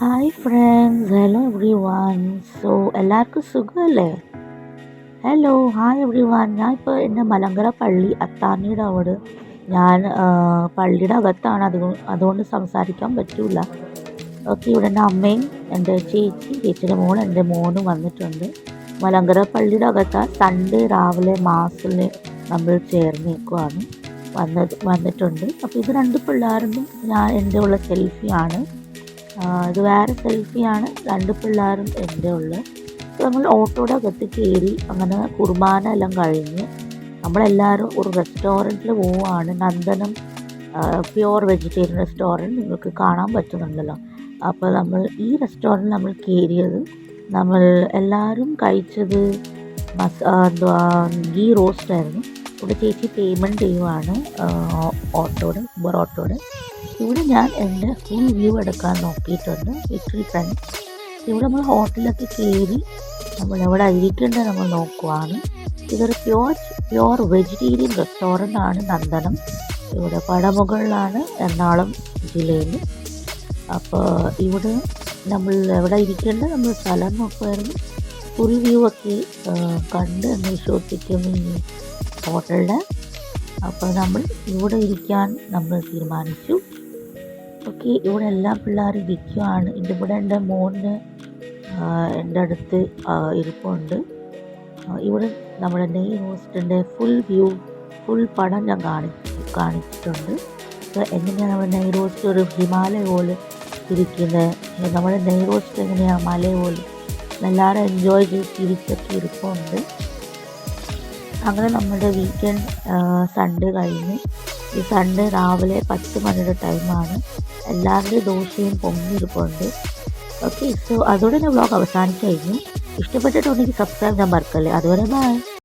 Hi friends, hello every one. എല്ലാവർക്കും സുഖമല്ലേ? Hello, hi every one. ഞാൻ ഇപ്പോൾ എൻ്റെ മലങ്കര പള്ളി അത്താണിയുടെ അവിടെ പള്ളിയുടെ അകത്താണ്. അതുകൊണ്ട് സംസാരിക്കാൻ പറ്റില്ല. ഓക്കെ, ഇവിടെ എൻ്റെ അമ്മയും എൻ്റെ ചേച്ചിയുടെ മോൾ എൻ്റെ മോനും വന്നിട്ടുണ്ട്. മലങ്കര പള്ളിയുടെ അകത്താണ്. സൺഡേ രാവിലെ മാസിൽ നമ്മൾ ചേർന്നേക്കുവാണ് വന്നിട്ടുണ്ട്. അപ്പോൾ ഇത് രണ്ട് പിള്ളേരും എൻ്റെ ഉള്ള സെൽഫിയാണ്. ഇത് വേറെ സെൽഫിയാണ്. രണ്ട് പിള്ളേരും എൻ്റെ ഉള്ളത്. നമ്മൾ ഓട്ടോയുടെ അകത്ത് കയറി അങ്ങനെ കുർബാന എല്ലാം കഴിഞ്ഞ് നമ്മളെല്ലാവരും ഒരു റെസ്റ്റോറൻറ്റിൽ പോവുകയാണ്. നന്ദനം പ്യുവർ വെജിറ്റേറിയൻ റെസ്റ്റോറൻറ്റ് നിങ്ങൾക്ക് കാണാൻ പറ്റുന്നുണ്ടല്ലോ. അപ്പോൾ നമ്മൾ ഈ റെസ്റ്റോറൻറ്റിൽ നമ്മൾ കയറിയത്, നമ്മൾ എല്ലാവരും കഴിച്ചത് ഗീ റോസ്റ്റ് ആയിരുന്നു. ഇവിടെ ചേച്ചി പേയ്മെൻറ്റ് ചെയ്യുവാണ് ഊബർ ഓട്ടോയുടെ. ഇവിടെ ഞാൻ എൻ്റെ ഫുൾ വ്യൂ എടുക്കാൻ നോക്കിയിട്ടുണ്ട്. വിക്ടറി ഫ്രണ്ട് ഇവിടെ നമ്മൾ ഹോട്ടലൊക്കെ കയറി നമ്മൾ എവിടെ ഇരിക്കേണ്ടത് നമ്മൾ നോക്കുവാണ്. ഇതൊരു പ്യുവർ വെജിറ്റേറിയൻ റെസ്റ്റോറൻ്റ് ആണ് നന്ദനം. ഇവിടെ പടമുകളിലാണ്, എറണാകുളം ജില്ലയിൽ. അപ്പോൾ ഇവിടെ നമ്മൾ എവിടെ ഇരിക്കേണ്ടത് നമ്മൾ സ്ഥലം നോക്കുമായിരുന്നു. ഫുൾ വ്യൂ ഒക്കെ കണ്ട് എന്ന് വിശ്വസിക്കുന്നു ഈ ഹോട്ടലിൻ്റെ. അപ്പോൾ നമ്മൾ ഇവിടെ ഇരിക്കാൻ നമ്മൾ തീരുമാനിച്ചു. ഓക്കെ, ഇവിടെ എല്ലാ പിള്ളേരും ഇരിക്കുകയാണ്. ഇവിടെ എൻ്റെ മോന് എൻ്റെ അടുത്ത് ഇരിപ്പുണ്ട്. ഇവിടെ നമ്മുടെ നെയ് റോസ്റ്റിൻ്റെ ഫുൾ പടം ഞാൻ കാണിച്ചിട്ടുണ്ട്. അപ്പോൾ എങ്ങനെയാണ് നമ്മുടെ നെയ് റോസ്റ്റ് ഒരു ഹിമാലയ പോലെ ഇരിക്കുന്നത്, നമ്മുടെ നെയ് റോസ്റ്റ് എങ്ങനെയാണ് മല പോലെ എല്ലാവരും എൻജോയ് ചെയ്ത് തിരിച്ചൊക്കെ ഇരിപ്പുണ്ട്. അങ്ങനെ നമ്മുടെ വീക്കെൻഡ് സൺഡേ കഴിഞ്ഞ്. ഈ സൺഡേ രാവിലെ 10 മണിയുടെ ടൈമാണ്. എല്ലാവരുടെയും ദോശയും പൊങ്ങിയിരിപ്പുണ്ട്. ഓക്കെ, അതോടെ ഞാൻ വ്ളോഗ് അവസാനിച്ച് കഴിഞ്ഞു. ഇഷ്ടപ്പെട്ടിട്ടുണ്ടെങ്കിൽ സബ്സ്ക്രൈബ് ചെയ്യാൻ മറക്കല്ലേ. അതുവരെ ബൈ.